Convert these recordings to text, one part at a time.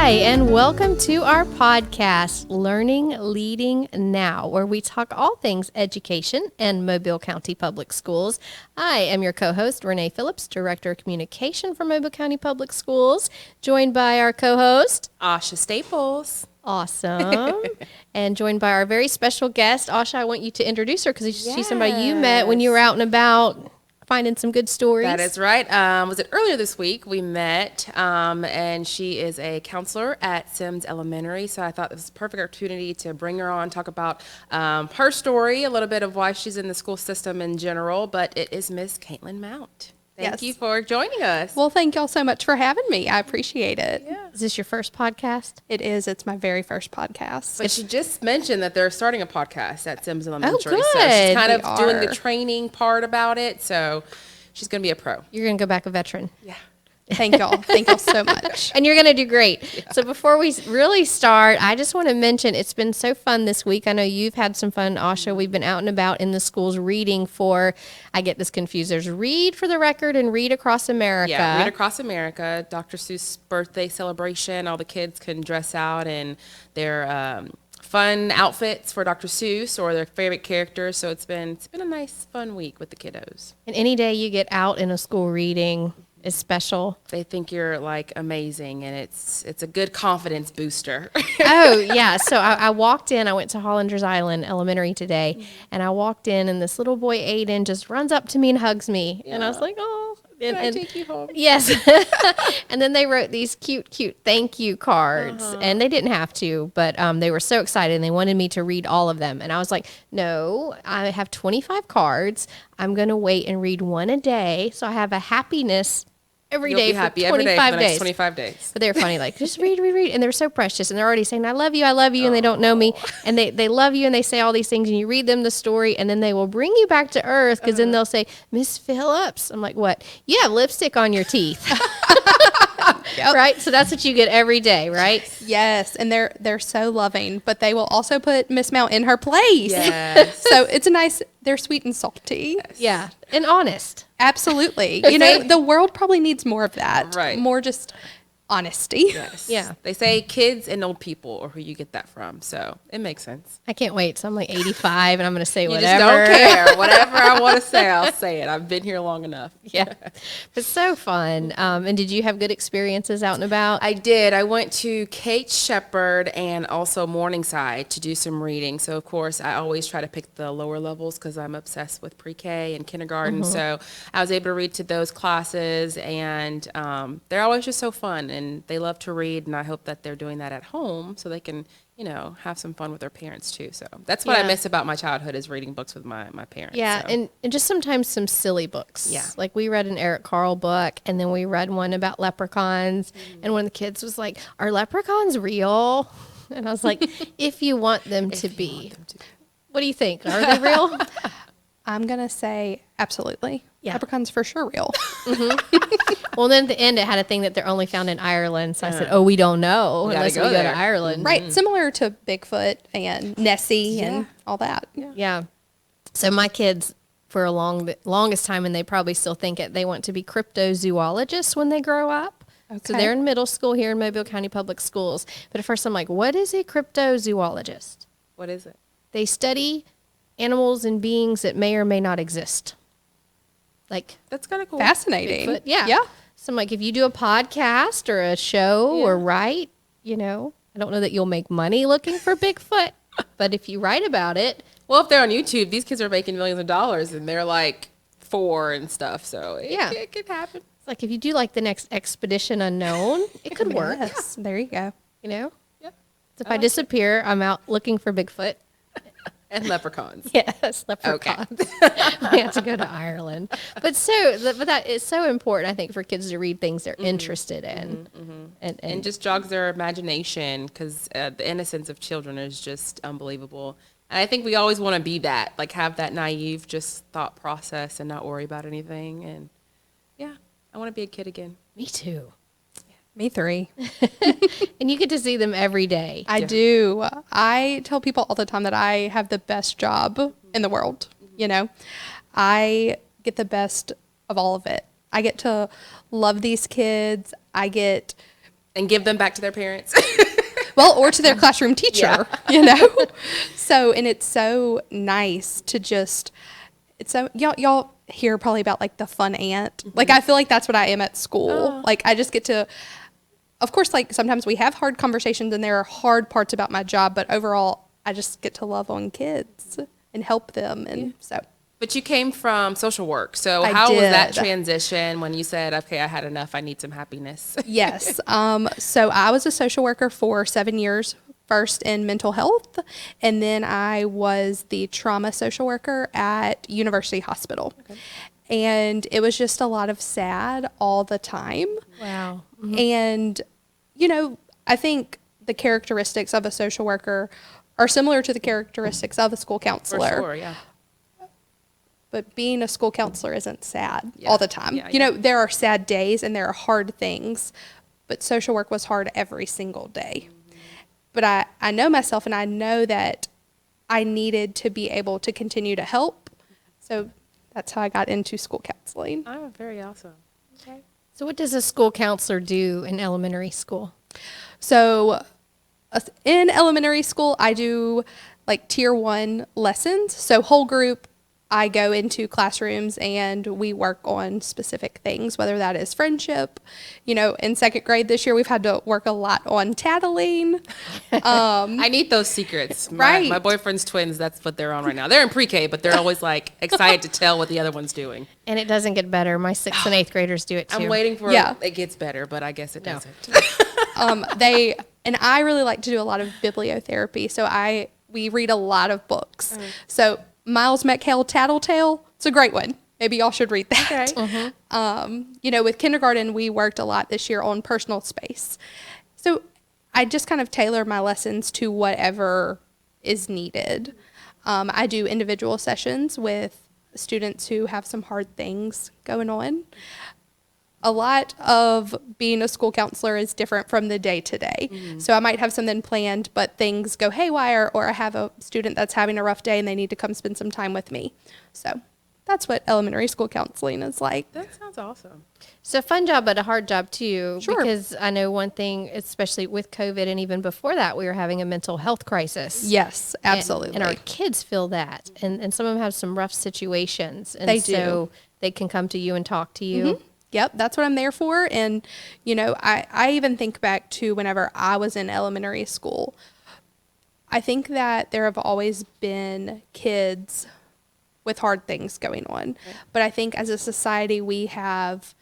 Hi, and welcome to our podcast, Learning Leading Now, where we talk all things education and Mobile County Public Schools. I am your co-host, Renee Phillips, Director of Communication for Mobile County Public Schools, joined by our co-host, Asha Staples. Awesome. And joined by our very special guest, Asha. I want you to introduce her because she's somebody you met when you were out and about finding some good stories. That is right. Was it earlier this week we met, and she is a counselor at Sims Elementary, so I thought this was a perfect opportunity to bring her on, talk about her story, a little bit of why she's in the school system in general, but it is Miss Kaitlyn Mount. Thank you for joining us. Well, thank y'all so much for having me. I appreciate it. Yeah. Is this your first podcast? It is. It's my very first podcast. But she just mentioned that they're starting a podcast at Sims Elementary. good. So she's kind of doing are. the training part about it, so she's going to be a pro. You're going to go back a veteran. Yeah. Thank y'all. Thank y'all so much. And you're going to do great. Yeah. So before we really start, I just want to mention it's been so fun this week. I know you've had some fun, Asha. We've been out and about in the schools reading for, I get this confused. There's Read for the Record and Read Across America. Yeah, Read Across America, Dr. Seuss birthday celebration. All the kids can dress out in their fun outfits for Dr. Seuss or their favorite characters. So it's been a nice, fun week with the kiddos. And any day you get out in a school reading is special. They think you're like amazing, and it's a good confidence booster. Oh, yeah. So I walked in, I went to Hollander's Island Elementary today, and I walked in, and this little boy, Aiden, just runs up to me and hugs me. Yeah. And I was like, oh. Can I take you home? Yes. And then they wrote these cute thank you cards, and they didn't have to, but they were so excited, and they wanted me to read all of them. And I was like, no, I have 25 cards. I'm going to wait and read one a day, so I have a happiness every day for 25 every day for the days. next 25 days. But they were funny, like, just read. And they're so precious. And they're already saying, I love you, and they don't know me. And they love you, and they say all these things, and you read them the story, and then they will bring you back to earth, because then they'll say, Miss Phillips. I'm like, what? You have lipstick on your teeth. Yep. Right? So that's what you get every day, right? Yes, and they're so loving, but they will also put Miss Mount in her place. Yes. So it's a nice, they're sweet and salty. Yes. Yeah. And honest. Absolutely. You know, the world probably needs more of that. Right. More just honesty. Yes. Yeah. They say kids and old people are who you get that from, so it makes sense. I can't wait. So I'm like 85, and I'm going to say You whatever. just don't care. Whatever I want to say, I'll say it. I've been here long enough. Yeah. It's so fun. And did you have good experiences out and about? I did. I went to Kate Shepherd and also Morningside to do some reading. So, of course, I always try to pick the lower levels because I'm obsessed with pre-K and kindergarten. So I was able to read to those classes, and they're always just so fun, and they love to read, and I hope that they're doing that at home so they can, have some fun with their parents too. So that's what I miss about my childhood, is reading books with my parents. Yeah, so. and just sometimes some silly books. Yeah. Like we read an Eric Carle book, and then we read one about leprechauns, and one of the kids was like, are leprechauns real? And I was like, if you want them to be. What do you think? Are they real? I'm going to say absolutely. Yeah. Leprechauns for sure real. Well, then at the end, it had a thing that they're only found in Ireland. So I said, we don't know unless we go to Ireland. Right. Similar to Bigfoot and Nessie and all that. Yeah. So my kids, for a longest time, and they probably still think it, they want to be cryptozoologists when they grow up. Okay. So they're in middle school here in Mobile County Public Schools. But at first I'm like, what is a cryptozoologist? What is it? They study animals and beings that may or may not exist. Like, That's kind of cool. Fascinating. Bigfoot. Yeah. Yeah. So I'm like, if you do a podcast or a show or write, I don't know that you'll make money looking for Bigfoot, but if you write about it. Well, if they're on YouTube, these kids are making millions of dollars, and they're like 4 and stuff. So it could happen. It's like if you do like the next Expedition Unknown, it could work. Yes. There you go. Yep. Yeah. So if I disappear, I'm out looking for Bigfoot. And leprechauns. Yes, leprechauns. We have to go to Ireland. But that is so important, I think, for kids to read things they're interested in. And just jogs their imagination, because the innocence of children is just unbelievable. And I think we always want to be that, like have that naive just thought process and not worry about anything. And yeah, I want to be a kid again. Me too. Me 3. And you get to see them every day. I do. I tell people all the time that I have the best job in the world. I get the best of all of it. I get to love these kids. I get And give them back to their parents. Well, or to their classroom teacher, you know? So, and it's so nice to just, it's so, y'all hear probably about like the fun aunt. Like, I feel like that's what I am at school. Like, I just get to, of course, like sometimes we have hard conversations and there are hard parts about my job, but overall, I just get to love on kids and help them. And so. But you came from social work. So I how was that did. transition when you said, okay, I had enough, I need some happiness? Yes. So I was a social worker for 7 years, first in mental health, and then I was the trauma social worker at University Hospital. Okay. And it was just a lot of sad all the time. Wow. And, you know, I think the characteristics of a social worker are similar to the characteristics of a school counselor. For sure, yeah. But being a school counselor isn't sad all the time. You know, there are sad days and there are hard things, but social work was hard every single day. But I know myself, and I know that I needed to be able to continue to help. So that's how I got into school counseling. Oh, very awesome. Okay. So what does a school counselor do in elementary school? So in elementary school, I do like tier 1 lessons. So whole group, I go into classrooms and we work on specific things, whether that is friendship. You know, in 2nd grade this year, we've had to work a lot on tattling. I need those secrets. Right. My boyfriend's twins, that's what they're on right now. They're in pre-K, but they're always like excited to tell what the other one's doing. And it doesn't get better. My 6th and 8th graders do it too. I'm waiting for it gets better, but I guess it doesn't. And I really like to do a lot of bibliotherapy. So we read a lot of books. So Miles McHale Tattletale, it's a great one. Maybe y'all should read that. Okay. You know, with kindergarten, we worked a lot this year on personal space. So I just kind of tailor my lessons to whatever is needed. I do individual sessions with students who have some hard things going on. A lot of being a school counselor is different from the day to day. So I might have something planned, but things go haywire, or I have a student that's having a rough day and they need to come spend some time with me. So that's what elementary school counseling is like. That sounds awesome. So a fun job, but a hard job too. Sure. Because I know one thing, especially with COVID and even before that, we were having a mental health crisis. Yes, absolutely. And our kids feel that. And some of them have some rough situations. And They so do. they can come to you and talk to you. Yep, that's what I'm there for. And, you know, I even think back to whenever I was in elementary school. I think that there have always been kids with hard things going on. But I think as a society, we have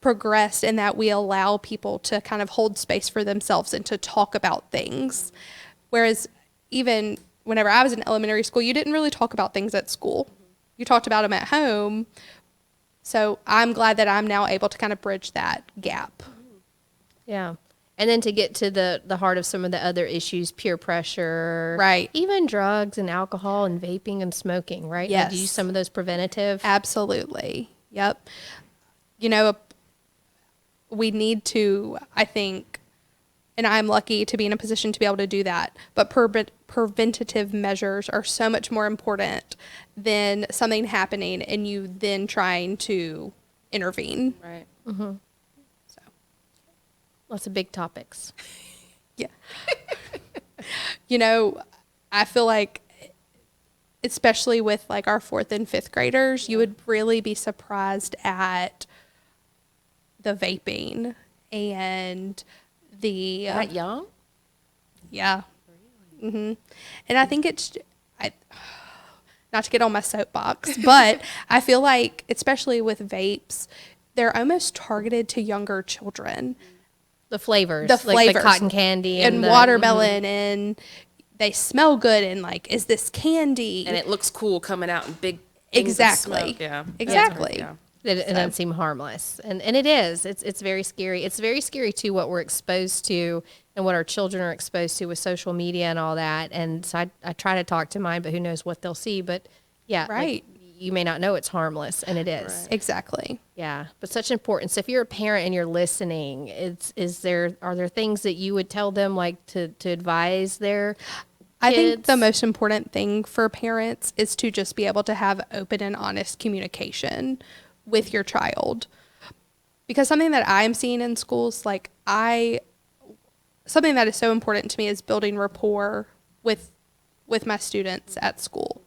progressed in that we allow people to kind of hold space for themselves and to talk about things. Whereas even whenever I was in elementary school, you didn't really talk about things at school. You talked about them at home. So I'm glad that I'm now able to kind of bridge that gap. Yeah. And then to get to the heart of some of the other issues, peer pressure. Right. Even drugs and alcohol and vaping and smoking, right? Yes. Like, do you use some of those preventative? Absolutely. Yep. You know, we need to, I think, and I'm lucky to be in a position to be able to do that, but preventative measures are so much more important than something happening and you then trying to intervene. Right. So, Lots of big topics. yeah. You know, I feel like, especially with like our 4th and 5th graders, you would really be surprised at the vaping and the That young? yeah. And I think it's not to get on my soapbox, but I feel like, especially with vapes, they're almost targeted to younger children. The flavors. The Like the flavors. cotton candy. And the watermelon, and they smell good, and like, is this candy? And it looks cool coming out in big things of Exactly. smoke. Yeah. Exactly. Yeah. It doesn't seem harmless. And it is. It's very scary. It's very scary, too, what we're exposed to and what our children are exposed to with social media and all that. And so I try to talk to mine, but who knows what they'll see. But, yeah, Right. like, you may not know it's harmless, and it is. Right. Exactly. Yeah, but such importance. If you're a parent and you're listening, are there things that you would tell them, like to advise their I think kids? the most important thing for parents is to just be able to have open and honest communication with your child. because something that I'm seeing in schools, like something that is so important to me is building rapport with my students at school.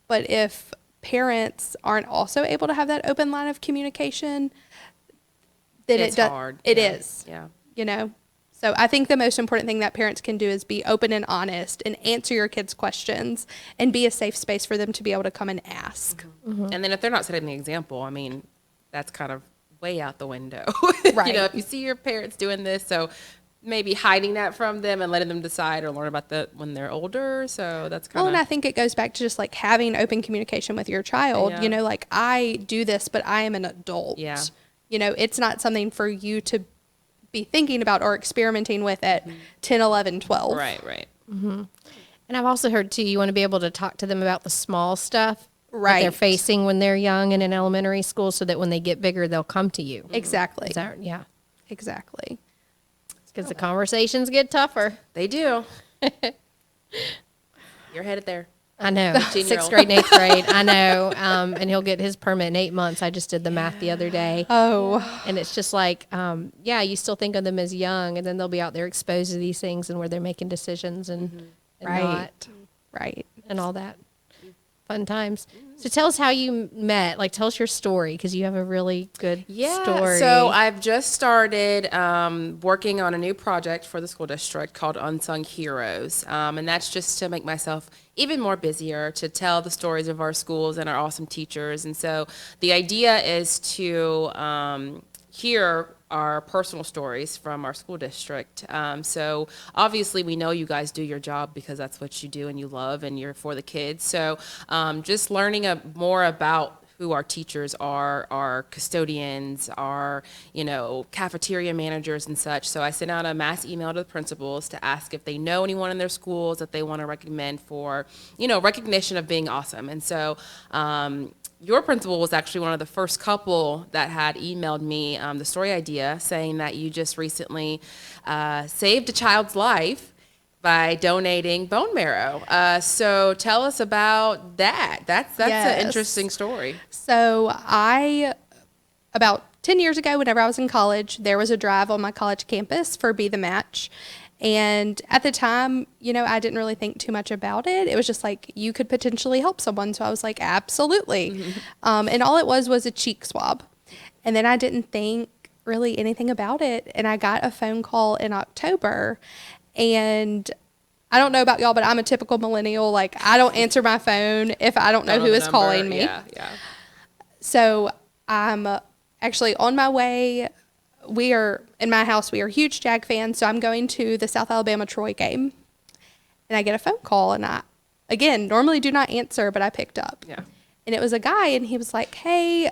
But if parents aren't also able to have that open line of communication, then It's hard. It Yeah. is. Yeah. You know? So I think the most important thing that parents can do is be open and honest and answer your kids' questions and be a safe space for them to be able to come and ask. And then if they're not setting the example, I mean, that's kind of way out the window. Right. You know, if you see your parents doing this, so maybe hiding that from them and letting them decide or learn about that when they're older. So that's kind Well, of. and I think it goes back to just like having open communication with your child. Yeah. You know, like I do this, but I am an adult. Yeah. You know, it's not something for you to be thinking about or experimenting with at 10, 11, 12. Right. And I've also heard too, you want to be able to talk to them about the small stuff that they're Right. facing when they're young and in elementary school, so that when they get bigger, they'll come to you. Exactly. Is that, yeah, Exactly. because the conversations get tougher. They do. You're headed there. I know. 15-year-old. Sixth grade and eighth grade. I know. And he'll get his permit in 8 months. I just did the math the other day. Oh, And it's just like, yeah, you still think of them as young, and then they'll be out there exposed to these things and where they're making decisions and Right. not, right. and all that. Fun times. So tell us how you met. Like, tell us your story, because you have a really good story. So I've just started working on a new project for the school district called Unsung Heroes. And that's just to make myself even more busier, to tell the stories of our schools and our awesome teachers. And so the idea is to hear our personal stories from our school district. So obviously we know you guys do your job because that's what you do and you love and you're for the kids. So just learning more about who our teachers are, our custodians, our, cafeteria managers and such. So I sent out a mass email to the principals to ask if they know anyone in their schools that they want to recommend for, recognition of being awesome. And so your principal was actually one of the first couple that had emailed me the story idea, saying that you just recently saved a child's life by donating bone marrow. So tell us about that. That's Yes. an interesting story. So about 10 years ago, whenever I was in college, there was a drive on my college campus for Be the Match. And at the time, I didn't really think too much about it. It was just like, you could potentially help someone. So I was like, absolutely. And all it was a cheek swab. And then I didn't think really anything about it. And I got a phone call in October. And I don't know about y'all, but I'm a typical millennial. Like, I don't answer my phone if I don't know who is calling me. Yeah. So I'm actually on my way. In my house, we are huge Jag fans. So I'm going to the South Alabama Troy game. And I get a phone call. And I, again, normally do not answer, but I picked up. Yeah. And it was a guy. And he was like, hey,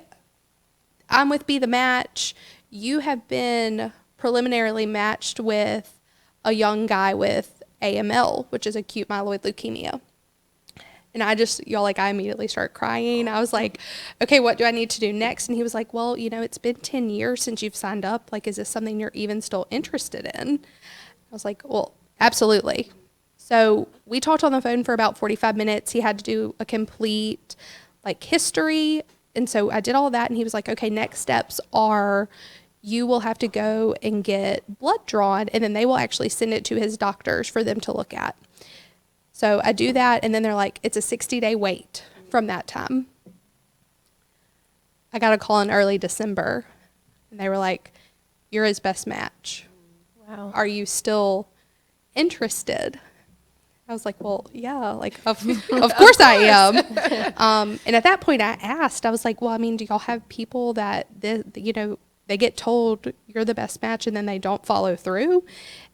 I'm with Be the Match. You have been preliminarily matched with a young guy with AML, which is acute myeloid leukemia. And I immediately started crying. I was like, okay, what do I need to do next? And he was like, well, it's been 10 years since you've signed up. Like, is this something you're even still interested in? I was like, well, absolutely. So we talked on the phone for about 45 minutes. He had to do a complete history. And so I did all of that. And he was like, okay, next steps are you will have to go and get blood drawn, and then they will actually send it to his doctors for them to look at. So I do that, and then they're like, it's a 60-day wait from that time. I got a call in early December, and they were like, you're his best match. Wow. Are you still interested? I was like, well, yeah, of course I am. And at that point I asked, I was like, well, I mean, do y'all have people that, they get told you're the best match and then they don't follow through?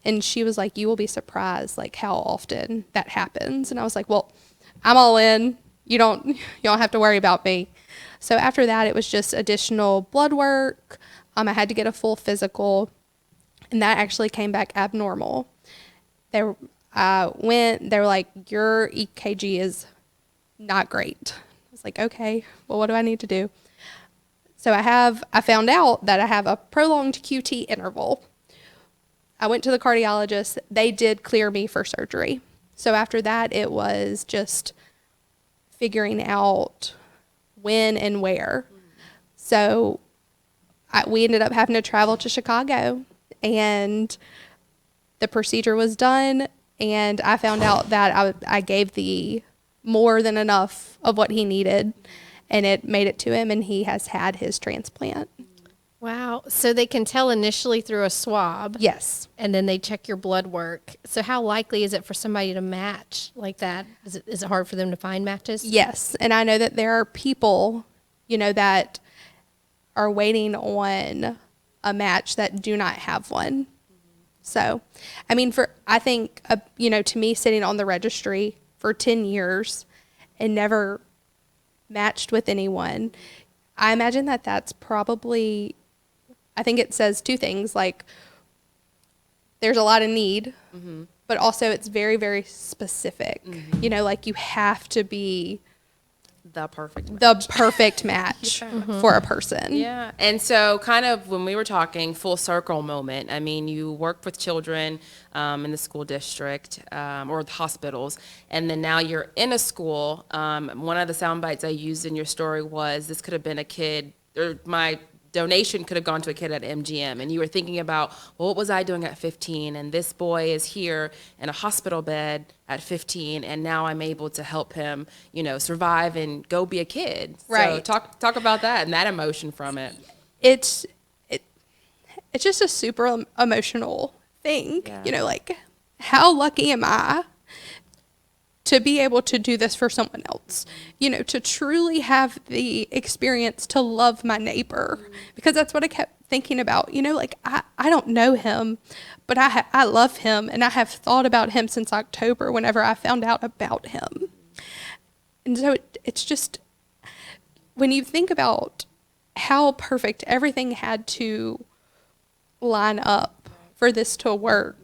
And she was like, you will be surprised how often that happens. And I was like, well, I'm all in. You don't have to worry about me. So after that, it was just additional blood work. I had to get a full physical, and that actually came back abnormal. They were like, your EKG is not great. I was like, okay, well, what do I need to do? So I found out that I have a prolonged QT interval. I went to the cardiologist. They did clear me for surgery. So after that, it was just figuring out when and where. So we ended up having to travel to Chicago, and the procedure was done, and I found out that I gave the more than enough of what he needed, and it made it to him, and he has had his transplant. Wow. So they can tell initially through a swab. Yes. And then they check your blood work. So how likely is it for somebody to match like that? Is it hard for them to find matches? Yes. And I know that there are people, that are waiting on a match that do not have one. So, I think, to me, sitting on the registry for 10 years and never matched with anyone, I imagine that that's probably, I think it says two things, like there's a lot of need, but also it's very, very specific. Like you have to be The perfect match for a person. Yeah. And so kind of when we were talking full circle moment, I mean, you worked with children in the school district or the hospitals, and then now you're in a school. One of the sound bites I used in your story was this could have been a kid, or my donation could have gone to a kid at MGM, and you were thinking about, well, what was I doing at 15? And this boy is here in a hospital bed at 15, and now I'm able to help him, survive and go be a kid. Right. So talk about that and that emotion from it. It's just a super emotional thing. Yeah. Like how lucky am I to be able to do this for someone else, to truly have the experience to love my neighbor, because that's what I kept thinking about, like I don't know him, but I love him, and I have thought about him since October whenever I found out about him. And so it's just, when you think about how perfect everything had to line up for this to work,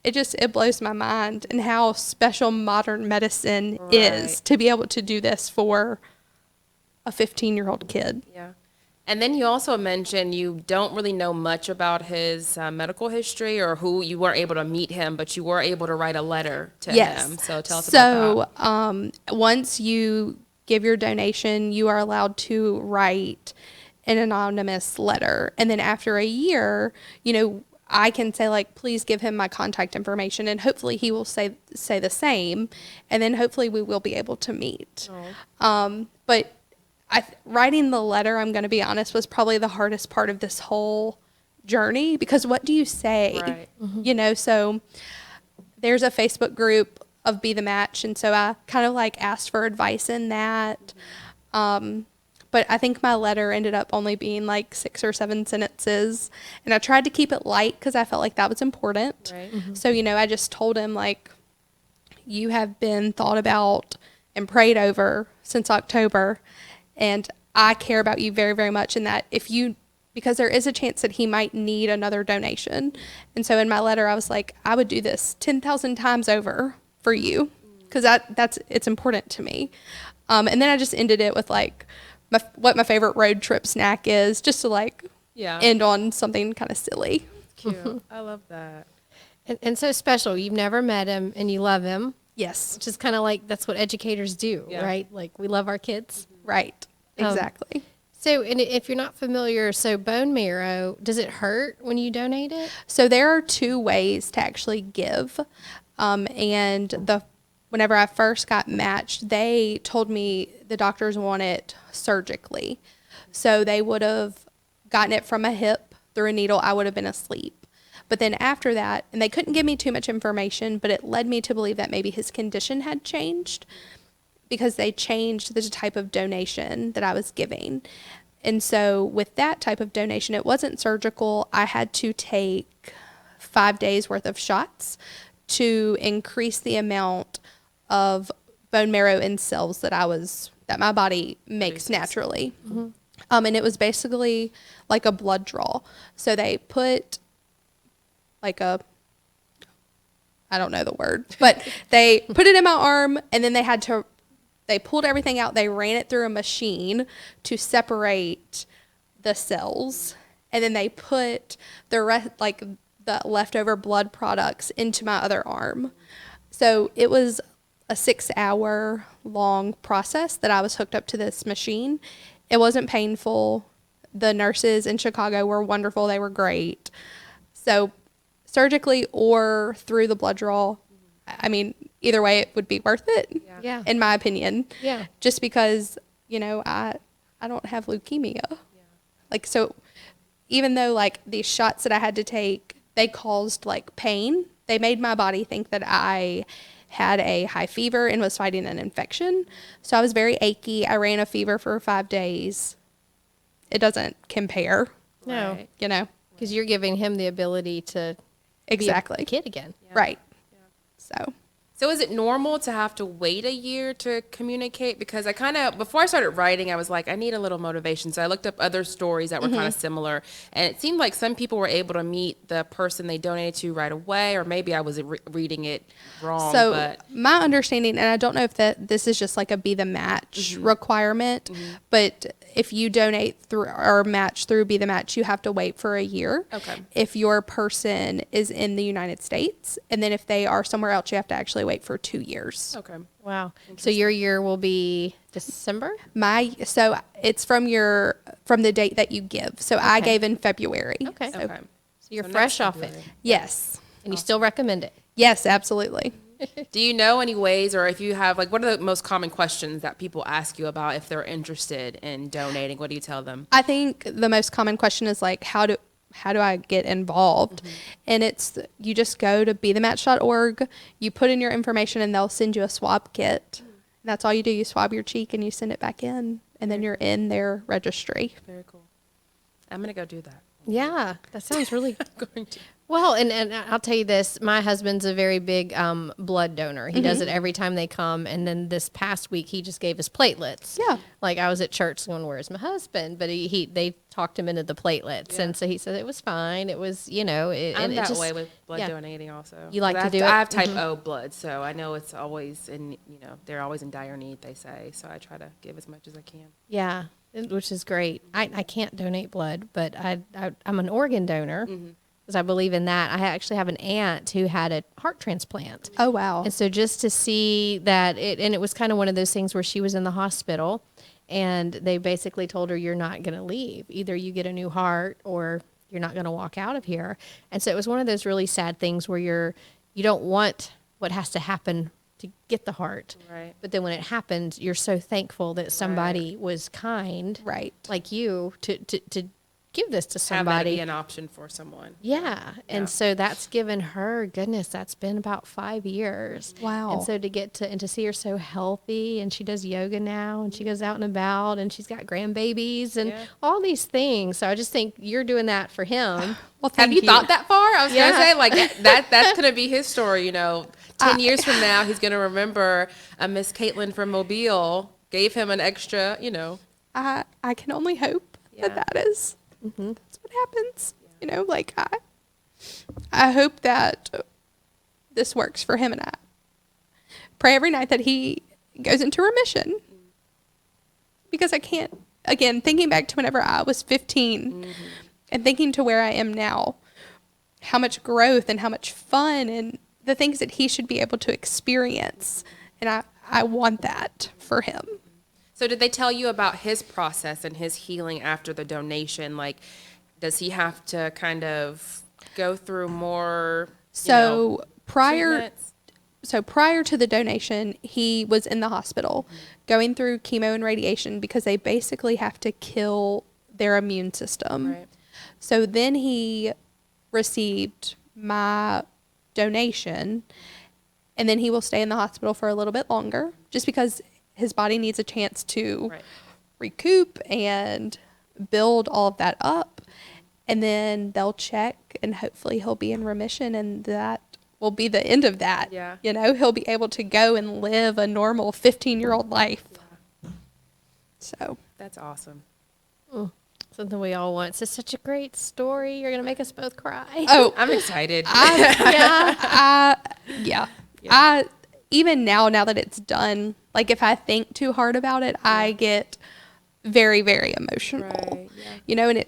it blows my mind, and how special modern medicine is to be able to do this for a 15-year-old kid. Yeah. And then you also mentioned you don't really know much about his medical history, or who you weren't able to meet him, but you were able to write a letter to him. So tell us about that. Once you give your donation, you are allowed to write an anonymous letter. And then after a year, I can say, like, please give him my contact information, and hopefully he will say the same, and then hopefully we will be able to meet. But writing the letter, I'm going to be honest, was probably the hardest part of this whole journey, because what do you say? Right. So there's a Facebook group of Be the Match, and so I kind of asked for advice in that. But I think my letter ended up only being 6 or 7 sentences. And I tried to keep it light because I felt like that was important. Right. So, I just told him, you have been thought about and prayed over since October. And I care about you very, very much. And that because there is a chance that he might need another donation. And so in my letter, I was like, I would do this 10,000 times over for you, because it's important to me. And then I just ended it with what my favorite road trip snack is, just to end on something kind of silly. Cute. I love that. And so special. You've never met him and you love him. Yes. Which is kind of that's what educators do, right? We love our kids. Right. Exactly. So, and if you're not familiar, so bone marrow, does it hurt when you donate it? So there are 2 ways to actually give. Whenever I first got matched, they told me the doctors want it surgically. So they would have gotten it from a hip through a needle. I would have been asleep. But then after that, and they couldn't give me too much information, but it led me to believe that maybe his condition had changed, because they changed the type of donation that I was giving. And so with that type of donation, it wasn't surgical. I had to take 5 days worth of shots to increase the amount of bone marrow in cells that my body makes naturally. And it was basically like a blood draw. So they put I don't know the word, but they put it in my arm, and then they pulled everything out. They ran it through a machine to separate the cells, and then they put the leftover blood products into my other arm. So it was a 6-hour long process that I was hooked up to this machine. It wasn't painful. the nurses in Chicago were wonderful. They were great. So surgically or through the blood draw, I mean, either way, it would be worth it, Yeah. in my opinion. Yeah. Just because, you know, I don't have leukemia. Like, so even though like these shots that I had to take, they caused like pain, they made my body think that I had a high fever and was fighting an infection. So I was very achy. I ran a fever for 5 days. It doesn't compare, No. Right. you know? Because you're giving him the ability to be Exactly. a kid again. Right. So So is it normal to have to wait a year to communicate? Because I kind of, before I started writing, I was like, I need a little motivation. So I looked up other stories that were kind of similar. And it seemed like some people were able to meet the person they donated to right away, or maybe I was reading it wrong. So but my understanding, and I don't know if this is just like a be the match requirement, but if you donate through or match through be the match, you have to wait for a year. Okay. If your person is in the United States, and then if they are somewhere else, you have to actually wait for 2 years. Okay. Wow. So your year will be December? So it's from the date that you give. So I Okay. gave in February. Okay. So, Okay. So you're So fresh next off it. February. yes. And you still recommend it. Yes, absolutely. Do you know any ways, or if you have, like, what are the most common questions that people ask you about if they're interested in donating? What do you tell them? I think the most common question is like, how do I get involved? And it's, you just go to bethematch.org, you put in your information, and they'll send you a swab kit. That's all you do. You swab your cheek and you send it back in, and then you're in their registry. Very cool. I'm going to go do that. Yeah. That sounds really I'm going to. well. And I'll tell you this, my husband's a very big blood donor. He does it every time they come. And then this past week, he just gave us platelets. Yeah. Like I was at church going, where's my husband? But they talked him into the platelets. Yeah. And so he said it was fine. It was, you know. I'm it that just, way with blood yeah. donating also. You like But to do it? I have type O blood, so I know it's always they're always in dire need, they say. So I try to give as much as I can. Yeah, which is great. I can't donate blood, but I'm an organ donor because I believe in that. I actually have an aunt who had a heart transplant. Oh, wow. And so just to see that it was kind of one of those things where she was in the hospital and they basically told her, you're not going to leave. Either you get a new heart or you're not going to walk out of here. And so it was one of those really sad things where you don't want what has to happen to get the heart. Right. But then when it happens, you're so thankful that somebody was kind, Right. like you, to give this to Have that somebody. be an option for someone. Yeah. And so that's given her, goodness, that's been about 5 years. Wow. And so to see her so healthy, and she does yoga now, and she goes out and about, and she's got grandbabies and Yeah. all these things. So I just think you're doing that for him. Well, Have thank you thought that far? I was Yeah. gonna say like that's gonna be his story. 10 years from now, he's gonna remember Miss Kaitlyn from Mobile gave him an extra. I can only hope Yeah. that is that's what happens. Like I hope that this works for him, and I pray every night that he goes into remission, because I can't, again, thinking back to whenever I was 15 and thinking to where I am now, how much growth and how much fun and the things that he should be able to experience. And I want that for him. So did they tell you about his process and his healing after the donation? Like, does he have to kind of go through more? So prior treatments? to the donation, he was in the hospital going through chemo and radiation because they basically have to kill their immune system. Right. So then he received my donation, and then he will stay in the hospital for a little bit longer just because his body needs a chance to Right. recoup and build all of that up. And then they'll check, and hopefully he'll be in remission, and that will be the end of that. Yeah. He'll be able to go and live a normal 15-year-old life. So, That's awesome. Something we all want. It's such a great story. You're going to make us both cry. oh, I'm excited. I even now that it's done, like if I think too hard about it, I get very, very emotional. Right, yeah. And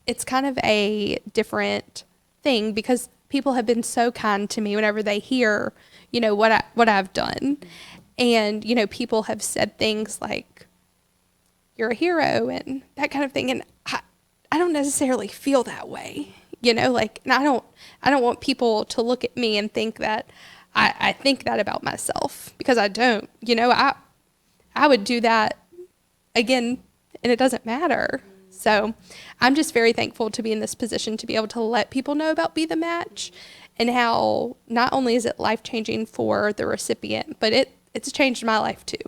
it's kind of a different thing because people have been so kind to me whenever they hear, what I've done. And, people have said things like, you're a hero and that kind of thing. And I don't necessarily feel that way, you know, like, and I don't want people to look at me and think that I think that about myself, because I don't, you know, I would do that again and it doesn't matter. So I'm just very thankful to be in this position to be able to let people know about Be the Match, and how not only is it life-changing for the recipient, but it's changed my life too.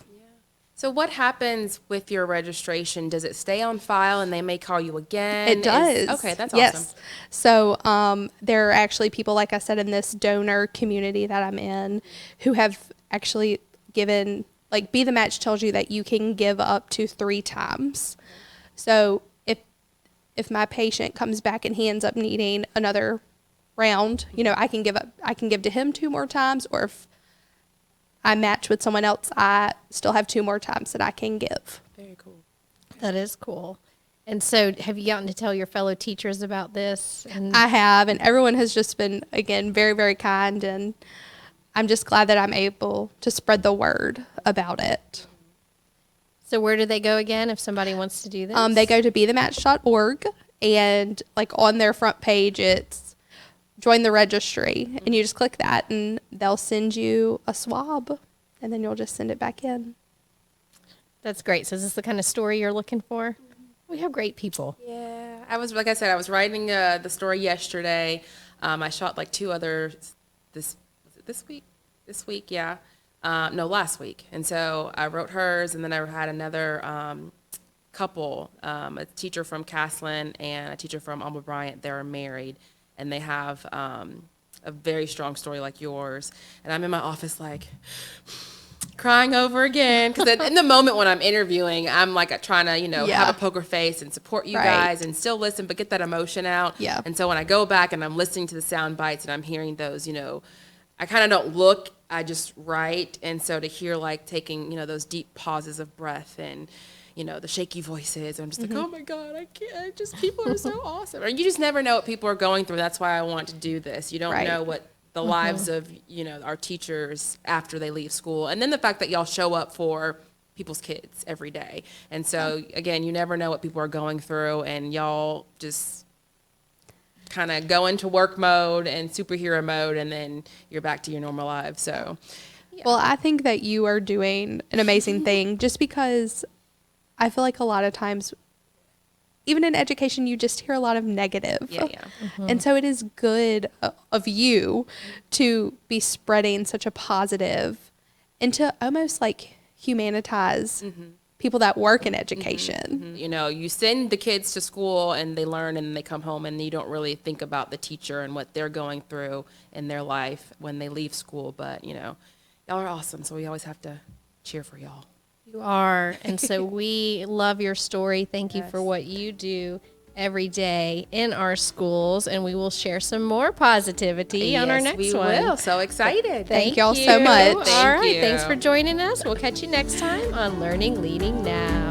So what happens with your registration? Does it stay on file and they may call you again? It does. Okay, that's yes. awesome. So there are actually people, like I said, in this donor community that I'm in, who have actually given, like, Be the Match tells you that you can give up to 3 times. So if my patient comes back and he ends up needing another round, you know, I can give to him 2 more times, or if I match with someone else, I still have 2 more times that I can give. Very cool. That is cool. And so have you gotten to tell your fellow teachers about this? And I have, and everyone has just been, again, very, very kind, and I'm just glad that I'm able to spread the word about it. so where do they go again if somebody wants to do this? They go to bethematch.org, and like on their front page, it's join the registry, and you just click that and they'll send you a swab, and then you'll just send it back in. That's great. So is this the kind of story you're looking for? We have great people. Yeah, like I said, I was writing the story yesterday. I shot like 2 others was it this week? This week, yeah. No, last week. And so I wrote hers, and then I had another couple, a teacher from Caslin and a teacher from Alma Bryant. They're married, and they have a very strong story like yours. And I'm in my office like crying over again, because in the moment when I'm interviewing, I'm like trying to, you know, Yeah. have a poker face and support you Right. guys and still listen, but get that emotion out. Yeah. And so when I go back and I'm listening to the sound bites and I'm hearing those, you know, I kind of don't look, I just write. And so to hear like taking, you know, those deep pauses of breath and, you know, the shaky voices, I'm just like, oh my God, I can't, people are so awesome. Or you just never know what people are going through. That's why I want to do this. You don't Right. know what the lives of, you know, our teachers after they leave school. And then the fact that y'all show up for people's kids every day. And so again, you never know what people are going through, and y'all just kind of go into work mode and superhero mode, and then you're back to your normal lives. So Well, I think that you are doing an amazing thing, just because I feel like a lot of times, even in education, you just hear a lot of negative. yeah. And so it is good of you to be spreading such a positive, and to almost like humanitize people that work in education. You know, you send the kids to school and they learn and they come home, and you don't really think about the teacher and what they're going through in their life when they leave school. But, you know, y'all are awesome. So we always have to cheer for y'all. You are. And so we love your story. Thank you for Yes. what you do every day in our schools. And we will share some more positivity on our Yes, next we one. will. So excited. Thank y'all so much. All Thank right. you. Thanks for joining us. We'll catch you next time on Learning Leading Now.